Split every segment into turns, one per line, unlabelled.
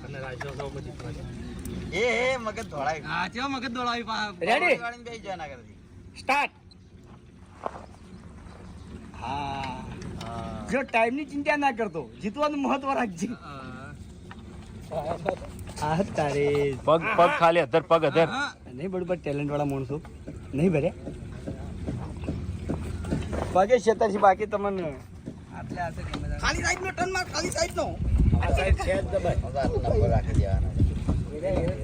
અને રાજ્ય સૌ જીતવા
એ મગજ ધોળાય.
હા ચેવો મગજ દોડાવી
રેડી
વાળીને બેસી જવા ના કરતી.
સ્ટાર્ટ. હા જો ટાઈમની ચિંતા ના કરતો, જીતવાનું મહત્વ રાખજે. આ તારે
પગ પગ ખાલી અધર પગ અધર
નહીં બરોબર ટેલેન્ટ વાળા માણસો નહીં ભરે પગે છેતરથી બાકી તમને
આટલે આટલે ખાલી સાઈડ નો ટર્ન માર ખાલી સાઈડ નો
આ સાઈડ છે જ દબાય.
નંબર રાખી દેવાના.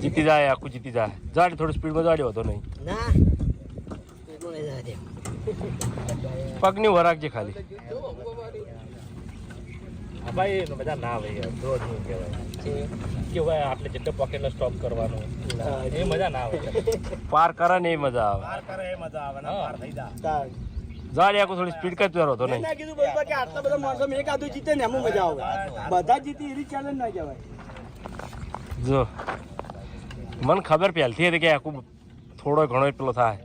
જીતી જાય આખું જીતી જાય જાડ થોડું સ્પીડમાં જાડ્યો હતો નહીં
ના એટલું નહીં જવા દે.
પગની વરાક છે ખાલી
ભાઈ બધા ના ભાઈ દોડ નું કહેવાય કે ભાઈ આટલે જેટલો પોકેટનો સ્ટોપ કરવાનો એ મજા ના આવે
પાર કરે ને એ મજા આવે
પાર કરે એ મજા આવે ને પાર થઈ જા
તાર.
જાડ આખું થોડી સ્પીડ કરતો હતો
મેં
નહીં
ના કીધું બરોબર કે આટલા બધા માણસો એક આધું જીતે ને એમાં મજા આવે. બધા જીતી એવી ચેલેન્જ ના કહેવાય.
જો મને ખબર પહેલથી હતી કે આખું થોડો ઘણો પેલો થાય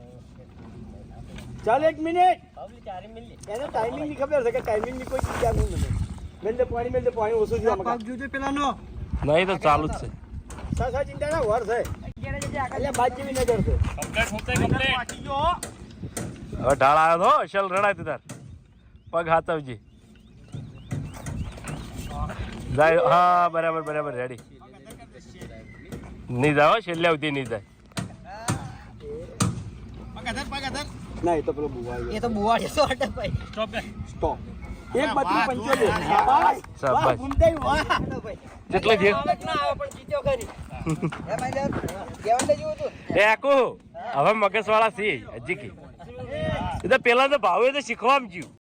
ચાલ 1 મિનિટ એને ટાઈમિંગ ની ખબર છે કે ટાઈમિંગ ની કોઈ ચિંતા નહીં મને. મેલ દે પાણી ઓછું થયું
પગ જોજો પેલા નો
નહીં તો ચાલુ જ છે
સા ચિંતા ના વર છે એટલે બાદ જેવી નજર છે.
કમ્પ્લીટ
હવે ઢાળ આવ્યો તો અસલ રડાય તું તાર પગ હાથવજી જાય હા બરાબર બરાબર રેડી નહીં જાય હો, છેલ્લે સુધી નહીં જાય
ના એ તો પેલો બુવા
એ તો બુવાડી સો અટક ભાઈ
સ્ટોપ બે
સ્ટોપ. 1/75 શાબાશ.
શાબાશ.
વાહ, ગુંડાઈ વાહ.
કેટલો થયો
ના આવે પણ જીત્યો ખરી એ માઈલર કેવન દે જોવું તું
એ આકુ હવે મગજ વાળા સી હજી કી એ તો પેલા તો ભાવે તો શીખવા જ્યું